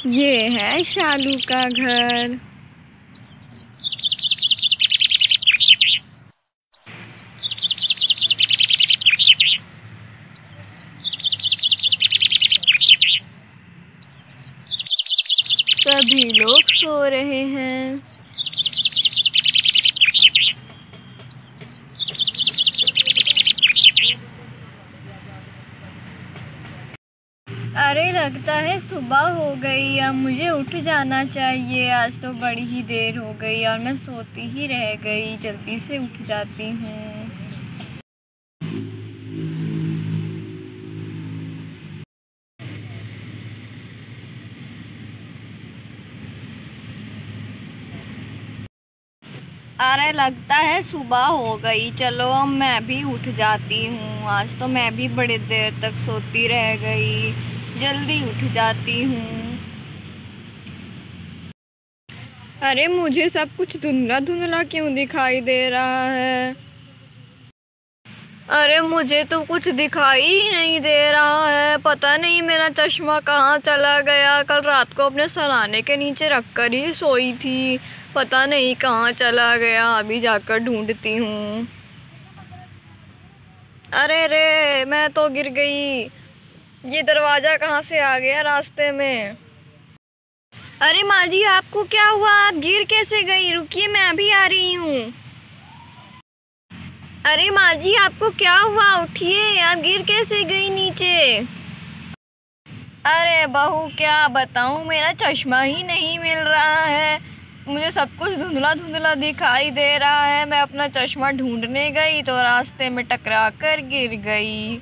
ये है शालू का घर। सभी लोग सो रहे हैं। अरे लगता है सुबह हो गई, अब मुझे उठ जाना चाहिए। आज तो बड़ी ही देर हो गई और मैं सोती ही रह गई। जल्दी से उठ जाती हूँ। अरे लगता है सुबह हो गई, चलो अब मैं भी उठ जाती हूँ। आज तो मैं भी बड़ी देर तक सोती रह गई, जल्दी उठ जाती हूँ। अरे मुझे सब कुछ धुंधला धुंधला क्यों दिखाई दे रहा है? अरे मुझे तो कुछ दिखाई ही नहीं दे रहा है। पता नहीं मेरा चश्मा कहाँ चला गया। कल रात को अपने सराहने के नीचे रख कर ही सोई थी, पता नहीं कहाँ चला गया। अभी जाकर ढूंढती हूँ। अरे रे, मैं तो गिर गई। ये दरवाज़ा कहाँ से आ गया रास्ते में? अरे माँ जी, आपको क्या हुआ? आप गिर कैसे गई? रुकिए, मैं अभी आ रही हूँ। अरे माँ जी, आपको क्या हुआ? उठिए, आप गिर कैसे गई नीचे? अरे बहू, क्या बताऊँ, मेरा चश्मा ही नहीं मिल रहा है। मुझे सब कुछ धुंधला धुंधला दिखाई दे रहा है। मैं अपना चश्मा ढूंढने गई तो रास्ते में टकरा कर गिर गई।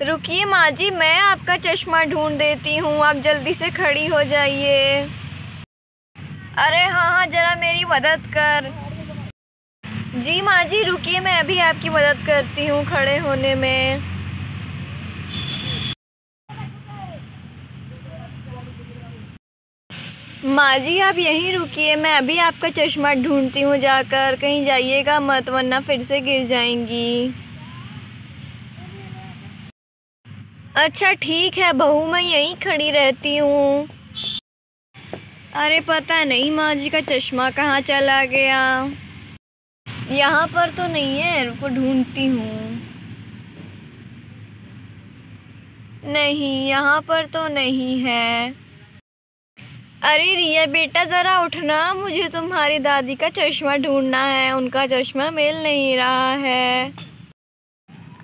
रुकिए माँ जी, मैं आपका चश्मा ढूंढ देती हूँ, आप जल्दी से खड़ी हो जाइए। अरे हाँ हाँ, ज़रा मेरी मदद कर। जी माँ जी, रुकिए, मैं अभी आपकी मदद करती हूँ खड़े होने में। माँ जी, आप यहीं रुकिए, मैं अभी आपका चश्मा ढूंढती हूँ जाकर। कहीं जाइएगा मत, वरना फिर से गिर जाएंगी। अच्छा ठीक है बहू, मैं यहीं खड़ी रहती हूँ। अरे पता नहीं माँ जी का चश्मा कहाँ चला गया। यहाँ पर तो नहीं है, रुको ढूंढती हूँ। नहीं, यहाँ पर तो नहीं है। अरे रिया बेटा, ज़रा उठना, मुझे तुम्हारी दादी का चश्मा ढूंढना है। उनका चश्मा मिल नहीं रहा है।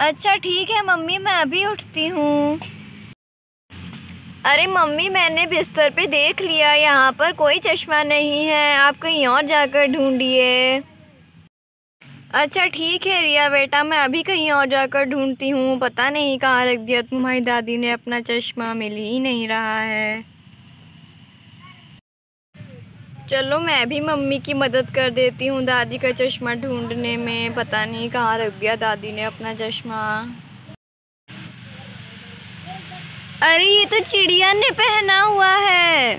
अच्छा ठीक है मम्मी, मैं अभी उठती हूँ। अरे मम्मी, मैंने बिस्तर पे देख लिया, यहाँ पर कोई चश्मा नहीं है। आप कहीं और जाकर ढूंढिए। अच्छा ठीक है रिया बेटा, मैं अभी कहीं और जाकर ढूंढती हूँ। पता नहीं कहाँ रख दिया तुम्हारी दादी ने अपना चश्मा, मिल ही नहीं रहा है। चलो मैं भी मम्मी की मदद कर देती हूँ दादी का चश्मा ढूंढने में। पता नहीं कहाँ रख दिया दादी ने अपना चश्मा। अरे ये तो चिड़िया ने पहना हुआ है।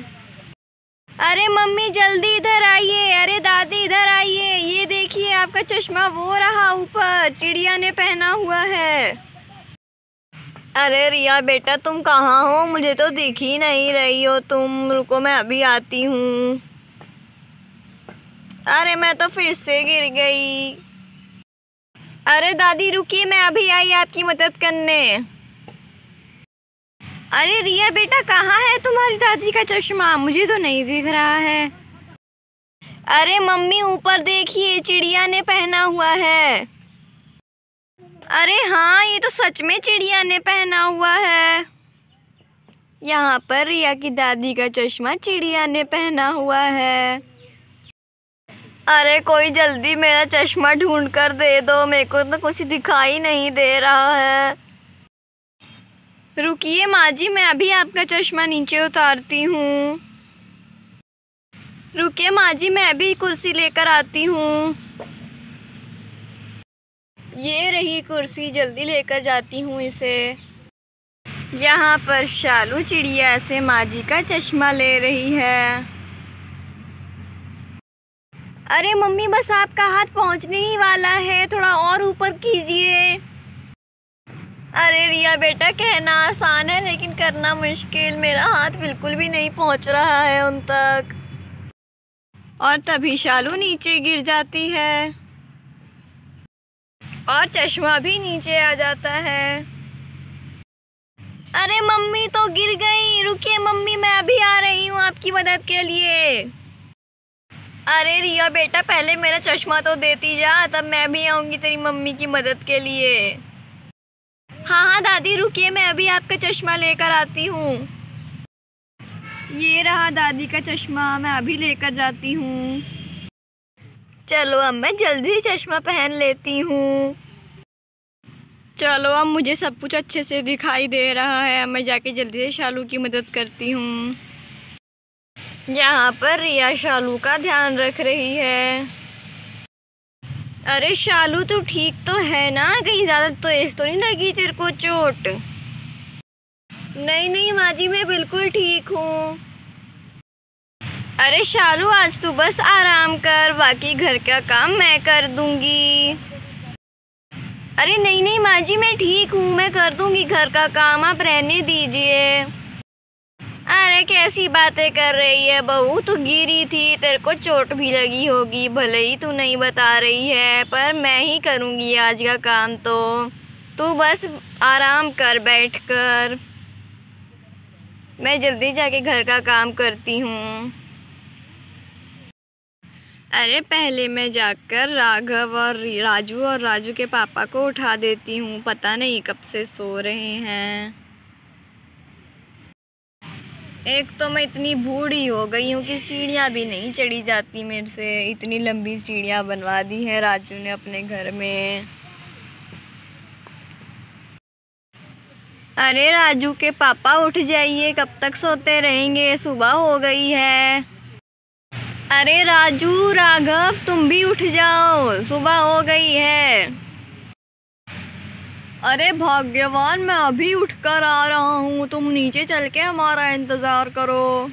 अरे मम्मी जल्दी इधर आइए। अरे दादी इधर आइए, ये देखिए आपका चश्मा वो रहा ऊपर, चिड़िया ने पहना हुआ है। अरे रिया बेटा, तुम कहाँ हो? मुझे तो दिख ही नहीं रही हो तुम। रुको, मैं अभी आती हूँ। अरे मैं तो फिर से गिर गई। अरे दादी रुकिए, मैं अभी आई आपकी मदद करने। अरे रिया बेटा, कहाँ है तुम्हारी दादी का चश्मा? मुझे तो नहीं दिख रहा है। अरे मम्मी ऊपर देखिए, चिड़िया ने पहना हुआ है। अरे हाँ, ये तो सच में चिड़िया ने पहना हुआ है। यहाँ पर रिया की दादी का चश्मा चिड़िया ने पहना हुआ है। अरे कोई जल्दी मेरा चश्मा ढूंढ कर दे दो, मेरे को तो कुछ दिखाई नहीं दे रहा है। रुकिए माँ जी, मैं अभी आपका चश्मा नीचे उतारती हूँ। रुकिए माँ जी, मैं अभी कुर्सी लेकर आती हूँ। ये रही कुर्सी, जल्दी लेकर जाती हूँ इसे। यहाँ पर शालू चिड़िया से माँ जी का चश्मा ले रही है। अरे मम्मी, बस आपका हाथ पहुँचने ही वाला है, थोड़ा और ऊपर कीजिए। अरे रिया बेटा, कहना आसान है लेकिन करना मुश्किल। मेरा हाथ बिल्कुल भी नहीं पहुंच रहा है उन तक। और तभी शालू नीचे गिर जाती है और चश्मा भी नीचे आ जाता है। अरे मम्मी तो गिर गई, रुकिए मम्मी, मैं अभी आ रही हूँ आपकी मदद के लिए। अरे रिया बेटा, पहले मेरा चश्मा तो देती जा, तब मैं भी आऊँगी तेरी मम्मी की मदद के लिए। हाँ हाँ दादी, रुकिए, मैं अभी आपका चश्मा लेकर आती हूँ। ये रहा दादी का चश्मा, मैं अभी लेकर जाती हूँ। चलो अब मैं जल्दी से चश्मा पहन लेती हूँ। चलो अब मुझे सब कुछ अच्छे से दिखाई दे रहा है। अब मैं जाके जल्दी से शालू की मदद करती हूँ। यहाँ पर रिया शालू का ध्यान रख रही है। अरे शालू, तू ठीक तो है ना? कहीं ज़्यादा तेज तो नहीं लगी तेरे को चोट? नहीं नहीं माँ जी, मैं बिल्कुल ठीक हूँ। अरे शालू, आज तू बस आराम कर, बाकी घर का काम मैं कर दूँगी। अरे नहीं नहीं माँ जी, मैं ठीक हूँ, मैं कर दूँगी घर का काम, आप रहने दीजिए। अरे कैसी बातें कर रही है बहू, तू गिरी थी, तेरे को चोट भी लगी होगी, भले ही तू नहीं बता रही है, पर मैं ही करूँगी आज का काम। तो तू बस आराम कर बैठ कर, मैं जल्दी जाके घर का काम करती हूँ। अरे पहले मैं जाकर राघव और राजू के पापा को उठा देती हूँ, पता नहीं कब से सो रहे हैं। एक तो मैं इतनी बूढ़ी हो गई हूँ कि सीढ़ियाँ भी नहीं चढ़ी जाती मेरे से। इतनी लंबी सीढ़ियाँ बनवा दी है राजू ने अपने घर में। अरे राजू के पापा, उठ जाइए, कब तक सोते रहेंगे, सुबह हो गई है। अरे राजू, राघव, तुम भी उठ जाओ, सुबह हो गई है। अरे भाग्यवान, मैं अभी उठकर आ रहा हूँ, तुम नीचे चल के हमारा इंतज़ार करो।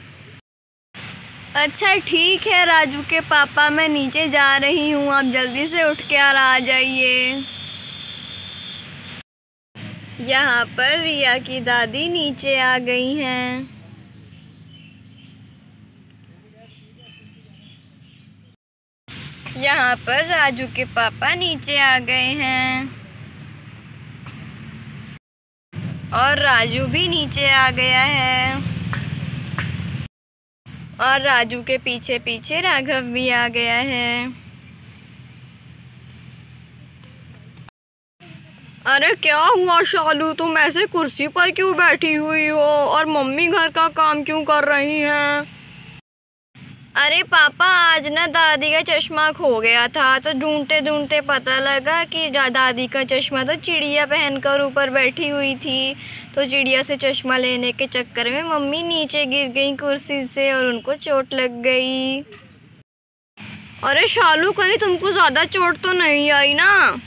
अच्छा ठीक है राजू के पापा, मैं नीचे जा रही हूँ, आप जल्दी से उठ के आ जाइए। यहाँ पर रिया की दादी नीचे आ गई हैं। यहाँ पर राजू के पापा नीचे आ गए हैं और राजू भी नीचे आ गया है और राजू के पीछे पीछे राघव भी आ गया है। अरे क्या हुआ शालू, तुम ऐसे कुर्सी पर क्यों बैठी हुई हो और मम्मी घर का काम क्यों कर रही हैं? अरे पापा, आज ना दादी का चश्मा खो गया था, तो ढूंढते ढूंढते पता लगा कि दादी का चश्मा तो चिड़िया पहनकर ऊपर बैठी हुई थी। तो चिड़िया से चश्मा लेने के चक्कर में मम्मी नीचे गिर गई कुर्सी से और उनको चोट लग गई। अरे शालू, कहीं तुमको ज़्यादा चोट तो नहीं आई ना?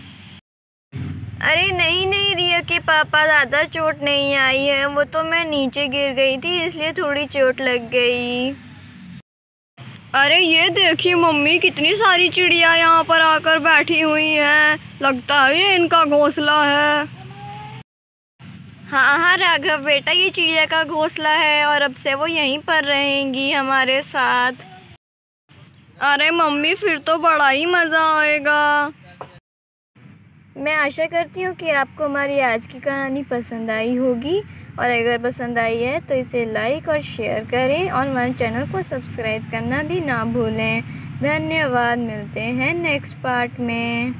अरे नहीं नहीं रिया के पापा, ज़्यादा चोट नहीं आई है, वो तो मैं नीचे गिर गई थी इसलिए थोड़ी चोट लग गई। अरे ये देखिए मम्मी, कितनी सारी चिड़िया यहाँ पर आकर बैठी हुई हैं, लगता है ये इनका घोंसला है। हाँ हाँ राघव बेटा, ये चिड़िया का घोंसला है और अब से वो यहीं पर रहेंगी हमारे साथ। अरे मम्मी, फिर तो बड़ा ही मज़ा आएगा। मैं आशा करती हूँ कि आपको हमारी आज की कहानी पसंद आई होगी, और अगर पसंद आई है तो इसे लाइक और शेयर करें और हमारे चैनल को सब्सक्राइब करना भी ना भूलें। धन्यवाद, मिलते हैं नेक्स्ट पार्ट में।